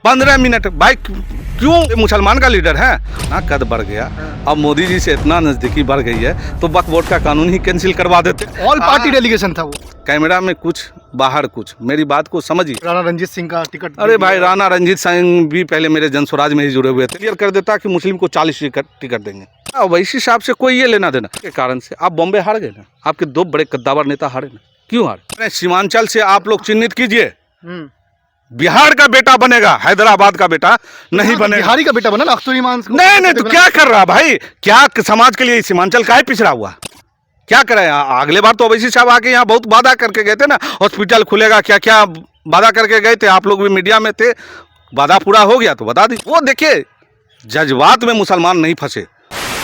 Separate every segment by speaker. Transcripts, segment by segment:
Speaker 1: 15 minute भाई, क्यों? मुसलमान का लीडर है ना, कद बढ़ गया। अब मोदी जी से इतना नज़दीकी बढ़ गई है तो वक्फ बोर्ड का कानून ही कैंसिल करवा देते।
Speaker 2: ऑल पार्टी डेलीगेशन था वो,
Speaker 1: कैमरा में कुछ बाहर कुछ, मेरी बात को समझिए।
Speaker 2: राणा रंजीत सिंह का टिकट,
Speaker 1: अरे भाई, राणा रंजीत सिंह भी पहले मेरे जनस्वराज में ही जुड़े हुए थे। क्लियर कर देता कि मुस्लिम को 40 टिकट देंगे। वैसी हिसाब से कोई ये लेना देना के कारण से आप बॉम्बे हार गए ना, आपके 2 बड़े कद्दावर नेता हारे ना। क्यों हारे? सीमांचल से आप लोग चिन्हित कीजिए, बिहार का बेटा बनेगा, हैदराबाद का बेटा नहीं बनेगा।
Speaker 2: बिहारी का बेटा बना ना अख्तर ईमान।
Speaker 1: नहीं तो क्या कर रहा भाई? क्या समाज के लिए सीमांचल काहे पिछड़ा हुआ? क्या करे? अगले बार तो ओवैसी साहब आके यहाँ बहुत वादा करके गए थे ना, हॉस्पिटल खुलेगा, क्या क्या वादा करके गए थे। आप लोग भी मीडिया में थे, वादा पूरा हो गया तो बता दी। वो देखिए, जज्बात में मुसलमान नहीं फंसे।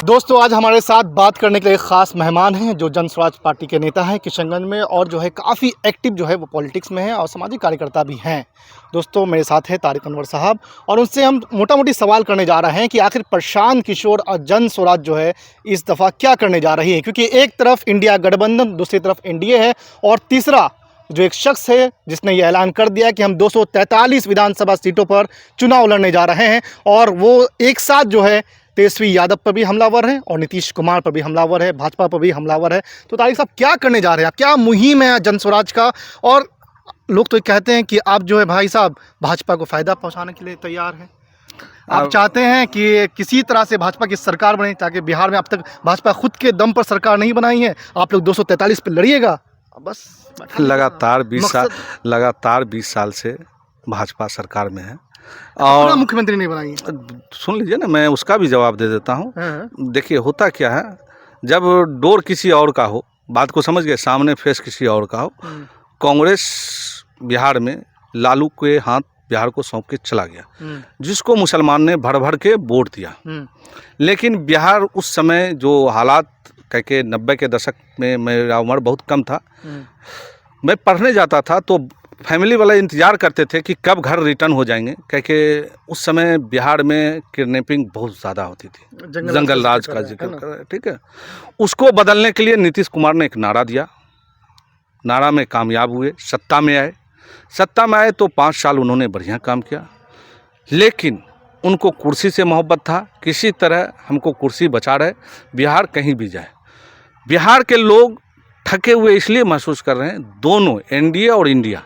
Speaker 2: दोस्तों, आज हमारे साथ बात करने के लिए एक खास मेहमान हैं जो जनस्वराज पार्टी के नेता हैं किशनगंज में, और जो है काफ़ी एक्टिव जो है वो पॉलिटिक्स में है और सामाजिक कार्यकर्ता भी हैं। दोस्तों, मेरे साथ है तारिक अनवर साहब, और उनसे हम मोटा मोटी सवाल करने जा रहे हैं कि आखिर प्रशांत किशोर और जनस्वराज जो है इस दफ़ा क्या करने जा रही है। क्योंकि एक तरफ इंडिया गठबंधन, दूसरी तरफ एनडीए है, और तीसरा जो एक शख्स है जिसने ये ऐलान कर दिया कि हम 243 विधानसभा सीटों पर चुनाव लड़ने जा रहे हैं, और वो एक साथ जो है तेजस्वी यादव पर भी हमलावर है और नीतीश कुमार पर भी हमलावर है, भाजपा पर भी हमलावर है। तो तारिक साहब, क्या करने जा रहे हैं आप? क्या मुहिम है जनस्वराज का? और लोग तो कहते हैं कि आप जो है भाई साहब भाजपा को फ़ायदा पहुंचाने के लिए तैयार हैं। आप चाहते हैं कि किसी तरह से भाजपा की सरकार बने, ताकि बिहार में अब तक भाजपा खुद के दम पर सरकार नहीं बनाई है, आप लोग 243 पर लड़िएगा बस।
Speaker 1: लगातार 20 साल से भाजपा सरकार में है और
Speaker 2: मुख्यमंत्री नहीं बनाई है।
Speaker 1: सुन लीजिए ना, मैं उसका भी जवाब दे देता हूँ। देखिए, होता क्या है, जब डोर किसी और का हो, बात को समझ गए, सामने फेस किसी और का हो। कांग्रेस बिहार में लालू के हाथ बिहार को सौंप के चला गया, जिसको मुसलमान ने भर भर के वोट दिया। लेकिन बिहार उस समय जो हालात कह के 90 के दशक में, मेरा उम्र बहुत कम था, मैं पढ़ने जाता था तो फैमिली वाले इंतज़ार करते थे कि कब घर रिटर्न हो जाएंगे, क्योंकि उस समय बिहार में किडनैपिंग बहुत ज़्यादा होती थी, जंगल राज का जिक्र कर, ठीक है। उसको बदलने के लिए नीतीश कुमार ने एक नारा दिया, नारा में कामयाब हुए, सत्ता में आए तो 5 साल उन्होंने बढ़िया काम किया। लेकिन उनको कुर्सी से मोहब्बत था, किसी तरह हमको कुर्सी बचा रहे, बिहार कहीं भी जाए। बिहार के लोग थके हुए इसलिए महसूस कर रहे हैं, दोनों एनडीए और इंडिया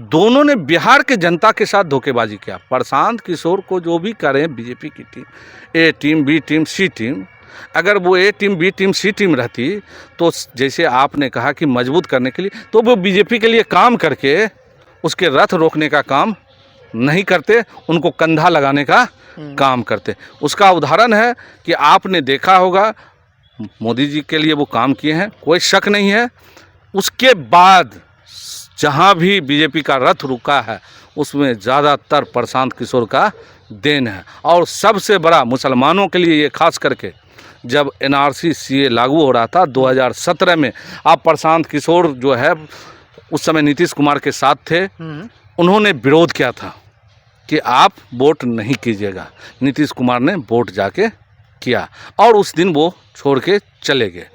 Speaker 1: दोनों ने बिहार के जनता के साथ धोखेबाजी किया। प्रशांत किशोर को जो भी करें, बीजेपी की टीम, ए टीम, बी टीम, सी टीम, अगर वो ए टीम, बी टीम, सी टीम रहती तो जैसे आपने कहा कि मजबूत करने के लिए, तो वो बीजेपी के लिए काम करके उसके रथ रोकने का काम नहीं करते, उनको कंधा लगाने का काम करते। उसका उदाहरण है कि आपने देखा होगा, मोदी जी के लिए वो काम किए हैं, कोई शक नहीं है। उसके बाद जहाँ भी बीजेपी का रथ रुका है, उसमें ज़्यादातर प्रशांत किशोर का देन है। और सबसे बड़ा मुसलमानों के लिए ये खास करके, जब एनआरसी सीए लागू हो रहा था 2017 में, आप प्रशांत किशोर जो है उस समय नीतीश कुमार के साथ थे, उन्होंने विरोध किया था कि आप वोट नहीं कीजिएगा। नीतीश कुमार ने वोट जाके किया और उस दिन वो छोड़ के चले गए।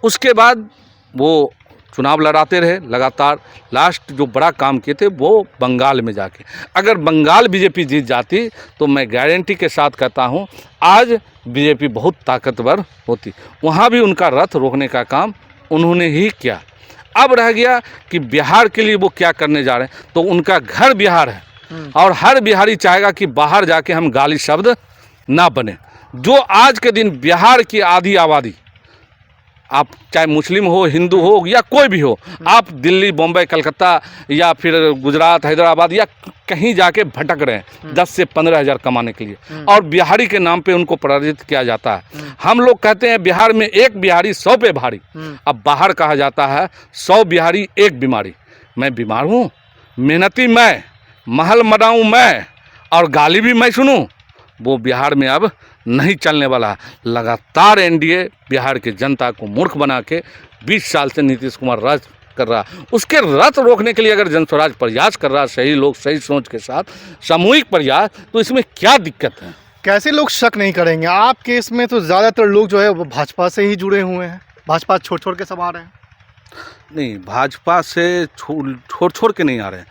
Speaker 1: उसके बाद वो चुनाव लड़ाते रहे लगातार। लास्ट जो बड़ा काम किए थे वो बंगाल में जाके, अगर बंगाल बीजेपी जीत जाती तो मैं गारंटी के साथ कहता हूँ आज बीजेपी बहुत ताकतवर होती। वहाँ भी उनका रथ रोकने का काम उन्होंने ही किया। अब रह गया कि बिहार के लिए वो क्या करने जा रहे हैं, तो उनका घर बिहार है और हर बिहारी चाहेगा कि बाहर जाके हम गाली शब्द ना बने। जो आज के दिन बिहार की आधी आबादी, आप चाहे मुस्लिम हो, हिंदू हो या कोई भी हो, आप दिल्ली, बॉम्बे, कलकत्ता या फिर गुजरात, हैदराबाद या कहीं जाके भटक रहे हैं 10 से 15 हज़ार कमाने के लिए, और बिहारी के नाम पे उनको पराजित किया जाता है। हम लोग कहते हैं बिहार में एक बिहारी 100 पे भारी, अब बाहर कहा जाता है 100 बिहारी एक बीमारी। मैं बीमार हूँ, मेहनती मैं, महल मनाऊँ मैं और गाली भी मैं सुनूँ, वो बिहार में अब नहीं चलने वाला है। लगातार एनडीए बिहार की जनता को मूर्ख बना के 20 साल से नीतीश कुमार राज कर रहा है। उसके रथ रोकने के लिए अगर जनस्वराज प्रयास कर रहा है, सही लोग सही सोच के साथ सामूहिक प्रयास, तो इसमें क्या दिक्कत है?
Speaker 2: कैसे लोग शक नहीं करेंगे? आपके इसमें तो ज़्यादातर लोग जो है वो भाजपा से ही जुड़े हुए हैं, भाजपा छोड़ के सब आ रहे हैं।
Speaker 1: नहीं, भाजपा से छोड़ के नहीं आ रहे हैं।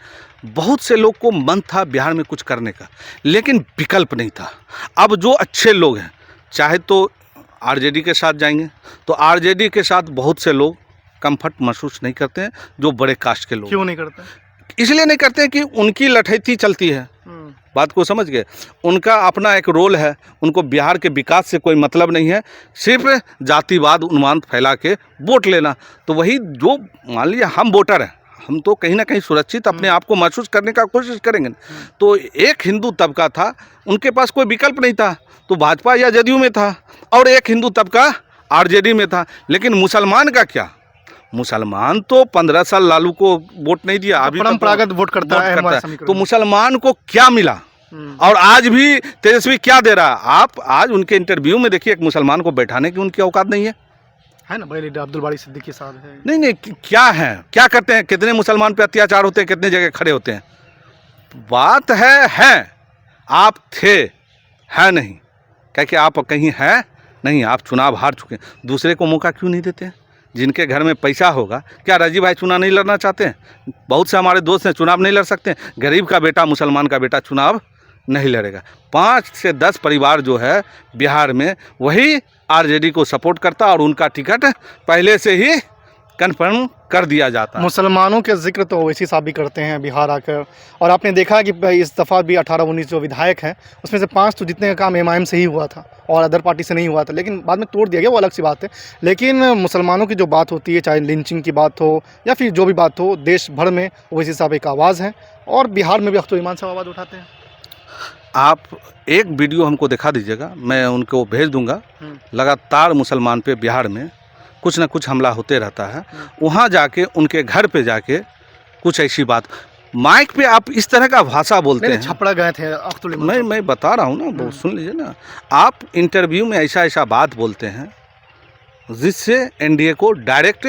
Speaker 1: बहुत से लोग को मन था बिहार में कुछ करने का, लेकिन विकल्प नहीं था। अब जो अच्छे लोग हैं, चाहे तो आरजेडी के साथ जाएंगे, तो आरजेडी के साथ बहुत से लोग कंफर्ट महसूस नहीं करते हैं, जो बड़े कास्ट के लोग।
Speaker 2: क्यों नहीं करते?
Speaker 1: इसलिए नहीं करते हैं कि उनकी लठैती चलती है। बात को समझ गए, उनका अपना एक रोल है, उनको बिहार के विकास से कोई मतलब नहीं है, सिर्फ जातिवाद उन्माद फैला के वोट लेना। तो वही जो मान लीजिए हम वोटर हैं, हम तो कहीं ना कहीं सुरक्षित अपने आप को महसूस करने का कोशिश करेंगे। तो एक हिंदू तबका था, उनके पास कोई विकल्प नहीं था, तो भाजपा या जदयू में था, और एक हिंदू तबका आरजेडी में था। लेकिन मुसलमान का क्या, मुसलमान तो 15 साल लालू को वोट नहीं दिया, अभी
Speaker 2: परंपरागत वोट करता है।
Speaker 1: तो मुसलमान को क्या मिला, और आज भी तेजस्वी क्या दे रहा है? आप आज उनके इंटरव्यू में देखिए, एक मुसलमान को बैठाने की उनकी औकात नहीं है
Speaker 2: ना। बड़े लीडर अब्दुल बारी सिद्दीकी साहब है।
Speaker 1: नहीं, क्या है, क्या करते हैं, कितने मुसलमान पे अत्याचार होते हैं, कितने जगह खड़े होते हैं। बात है आप थे, है नहीं, क्या कि आप कहीं है नहीं, आप चुनाव हार चुके हैं। दूसरे को मौका क्यों नहीं देते हैं? जिनके घर में पैसा होगा, क्या राजीव भाई चुनाव नहीं लड़ना चाहते हैं? बहुत से हमारे दोस्त हैं, चुनाव नहीं लड़ सकते हैं। गरीब का बेटा, मुसलमान का बेटा चुनाव नहीं लड़ेगा। 5 से 10 परिवार जो है बिहार में, वही आरजेडी को सपोर्ट करता, और उनका टिकट पहले से ही कन्फर्म कर दिया जाता है।
Speaker 2: मुसलमानों के जिक्र तो ओवैसी साहब भी करते हैं बिहार आकर, और आपने देखा कि इस दफ़ा भी 18-19 जो विधायक हैं, उसमें से 5 तो जितने का काम एमआईएम से ही हुआ था और अदर पार्टी से नहीं हुआ था, लेकिन बाद में तोड़ दिया गया, वो अलग सी बात है। लेकिन मुसलमानों की जो बात होती है, चाहे लिंचिंग की बात हो या फिर जो भी बात हो, देश भर में ओवैसी साहब एक आवाज़ है, और बिहार में भी अख्तर ईमान साहब आवाज़ उठाते हैं।
Speaker 1: आप एक वीडियो हमको दिखा दीजिएगा, मैं उनको भेज दूंगा। लगातार मुसलमान पे बिहार में कुछ ना कुछ हमला होते रहता है। वहाँ जाके उनके घर पे जाके कुछ ऐसी बात, माइक पे आप इस तरह का भाषा बोलते हैं।
Speaker 2: छपड़ा गए थे अख्तर ईमान साहब।
Speaker 1: मैं बता रहा हूँ ना, वो सुन लीजिए ना। आप इंटरव्यू में ऐसा बात बोलते हैं जिससे एनडीए को डायरेक्ट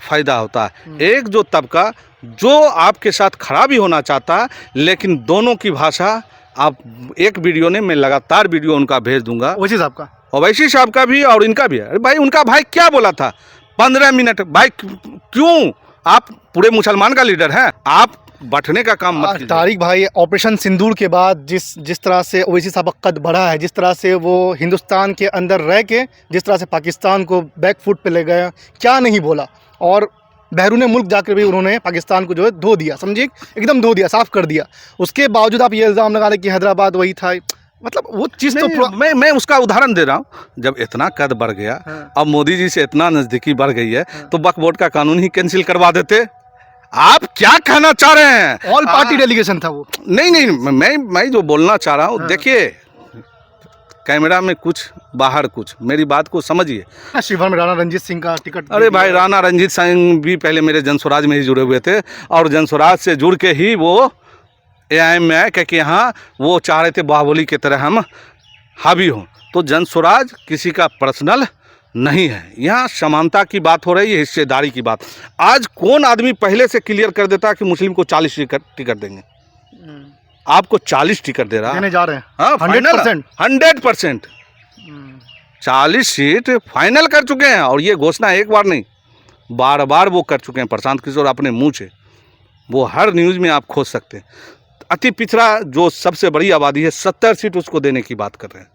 Speaker 1: फ़ायदा होता है। एक जो तबका जो आपके साथ खड़ा भी होना चाहता है, लेकिन दोनों की भाषा आप एक वीडियो ने, मैं लगातार वीडियो उनका भेज दूंगा,
Speaker 2: ओवैसी साहब का,
Speaker 1: ओवैसी साहब का भी और इनका भी। अरे भाई, उनका भाई क्या बोला था 15 मिनट, भाई क्यों? आप पूरे मुसलमान का लीडर हैं, आप बैठने का काम मत कीजिए।
Speaker 2: तारिक भाई, ऑपरेशन सिंदूर के बाद जिस तरह से ओवैसी साहब का कद बढ़ा है, जिस तरह से वो हिंदुस्तान के अंदर रह के जिस तरह से पाकिस्तान को बैक फुट पे ले गया, क्या नहीं बोला। और बैरून मुल्क जाकर भी उन्होंने पाकिस्तान को जो है धो दिया, समझिए एकदम धो दिया, साफ कर दिया। उसके बावजूद आप ये इल्ज़ाम लगा रहे कि हैदराबाद वही था, मतलब वो चीज़ तो
Speaker 1: मैं उसका उदाहरण दे रहा हूँ। जब इतना कद बढ़ गया, अब मोदी जी से इतना नज़दीकी बढ़ गई है, तो वक्फ बोर्ड का कानून ही कैंसिल करवा देते। आप क्या कहना चाह रहे हैं?
Speaker 2: ऑल पार्टी डेलीगेशन था वो।
Speaker 1: नहीं, मैं जो बोलना चाह रहा हूँ, देखिए कैमरा में कुछ, बाहर कुछ, मेरी बात को समझिए।
Speaker 2: शिवहर में राणा रंजीत सिंह का टिकट,
Speaker 1: अरे भाई, राणा रंजीत सिंह भी पहले मेरे जनस्वराज में ही जुड़े हुए थे, और जनस्वराज से जुड़ के ही वो एआईएम में आए, क्योंकि यहाँ वो चाह रहे थे बाहुबली की तरह हम हावी हों। तो जनस्वराज किसी का पर्सनल नहीं है, यहाँ समानता की बात हो रही है, हिस्सेदारी की बात। आज कौन आदमी पहले से क्लियर कर देता कि मुस्लिम को 40 टिकट देंगे? आपको 40 टिकट दे रहा,
Speaker 2: देने जा रहे हैं।
Speaker 1: हाँ, 100%। 40 सीट फाइनल कर चुके हैं, और ये घोषणा एक बार नहीं, बार बार वो कर चुके हैं प्रशांत किशोर अपने मुंह से। वो हर न्यूज़ में आप खोज सकते हैं। अति पिछड़ा जो सबसे बड़ी आबादी है, 70 सीट उसको देने की बात कर रहे हैं।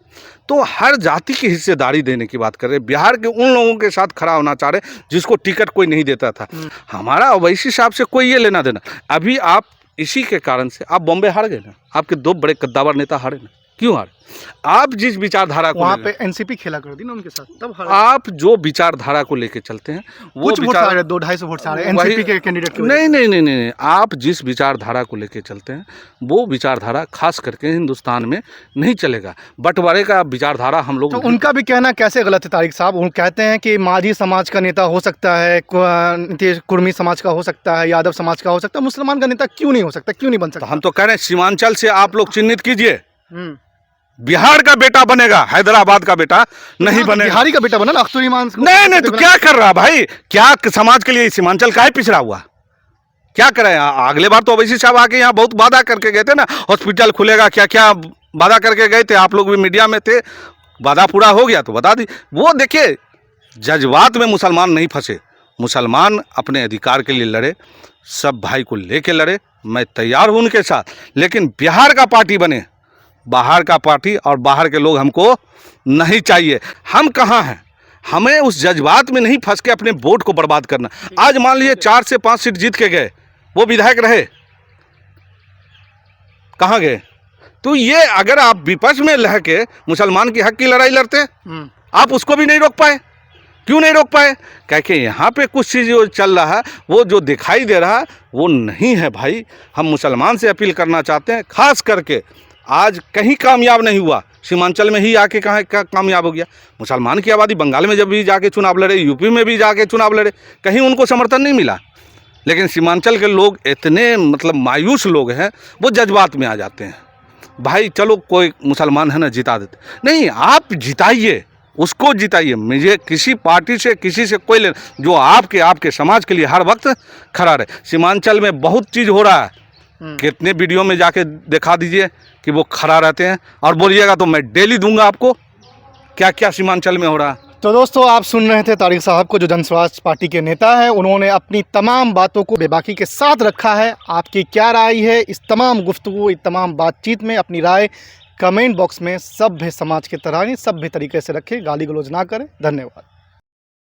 Speaker 1: तो हर जाति की हिस्सेदारी देने की बात कर रहे हैं। बिहार के उन लोगों के साथ खड़ा होना चाह रहे हैं जिसको टिकट कोई नहीं देता था। हमारा ओवैसी साहब से कोई ये लेना देना। अभी आप इसी के कारण से आप बॉम्बे हार गए ना, आपके 2 बड़े कद्दावर नेता हारे ना। क्यों हारे? आप जिस विचारधारा को, वहाँ
Speaker 2: पे एनसीपी खेला कर दी ना उनके साथ, तब हारे।
Speaker 1: आप जो विचारधारा को लेके चलते हैं, वो
Speaker 2: कुछ वोट आ रहे, 200-250 वोट आ रहे एनसीपी के कैंडिडेट के।
Speaker 1: नहीं, आप जिस विचारधारा को लेके चलते हैं, वो विचारधारा खास करके हिंदुस्तान में नहीं चलेगा। बंटवारे का विचारधारा हम लोग,
Speaker 2: तो उनका भी कहना कैसे गलत है तारिक साहब? वो कहते हैं कि माझी समाज का नेता हो सकता है, कुर्मी समाज का हो सकता है, यादव समाज का हो सकता है, मुसलमान का नेता क्यों नहीं हो सकता, क्यों नहीं बन सकता?
Speaker 1: हम तो कह रहे हैं सीमांचल से आप लोग चिन्हित कीजिए। बिहार का बेटा बनेगा, हैदराबाद का बेटा नहीं बनेगा।
Speaker 2: बिहारी का बेटा बना ना अख्तर ईमान।
Speaker 1: नहीं, तो क्या कर रहा भाई? क्या समाज के लिए सीमांचल काहे पिछड़ा हुआ? क्या करें? अगले बार तो ओवैसी साहब आके यहाँ बहुत वादा करके गए थे ना, हॉस्पिटल खुलेगा, क्या क्या वादा करके गए थे। आप लोग भी मीडिया में थे, वादा पूरा हो गया तो बता दी। वो देखिए, जज्बात में मुसलमान नहीं फंसे, मुसलमान अपने अधिकार के लिए लड़े, सब भाई को लेके लड़े, मैं तैयार हूँ उनके साथ। लेकिन बिहार का पार्टी बने, बाहर का पार्टी और बाहर के लोग हमको नहीं चाहिए। हम कहाँ हैं, हमें उस जज्बात में नहीं फंस के अपने वोट को बर्बाद करना। आज मान लीजिए 4 से 5 सीट जीत के गए, वो विधायक रहे, कहाँ गए? तो ये अगर आप विपक्ष में रह के मुसलमान की हक की लड़ाई लड़ते, आप उसको भी नहीं रोक पाए। क्यों नहीं रोक पाए? क्योंकि यहाँ पे कुछ चीज़ जो चल रहा है, वो जो दिखाई दे रहा है वो नहीं है भाई। हम मुसलमान से अपील करना चाहते हैं, खास करके आज कहीं कामयाब नहीं हुआ, सीमांचल में ही आके कहाँ कामयाब हो गया। मुसलमान की आबादी बंगाल में जब भी जाके चुनाव लड़े, यूपी में भी जाके चुनाव लड़े, कहीं उनको समर्थन नहीं मिला। लेकिन सीमांचल के लोग इतने मतलब मायूस लोग हैं, वो जज्बात में आ जाते हैं। भाई चलो कोई मुसलमान है ना, जिता देते नहीं, आप जिताइए, उसको जिताइए। मुझे किसी पार्टी से किसी से कोई लेना, जो आपके समाज के लिए हर वक्त खड़ा रहे। सीमांचल में बहुत चीज़ हो रहा है, कितने वीडियो में जाके दिखा दीजिए कि वो खड़ा रहते हैं, और बोलिएगा तो मैं डेली दूंगा आपको क्या क्या सीमांचल में हो रहा है।
Speaker 2: तो दोस्तों, आप सुन रहे थे तारिक साहब को, जो जनस्वराज पार्टी के नेता है। उन्होंने अपनी तमाम बातों को बेबाकी के साथ रखा है। आपकी क्या राय है इस तमाम गुफ्तगू, इस तमाम बातचीत में? अपनी राय कमेंट बॉक्स में सभ्य समाज के तरह सभ्य तरीके से रखें, गाली गलौज ना करें। धन्यवाद।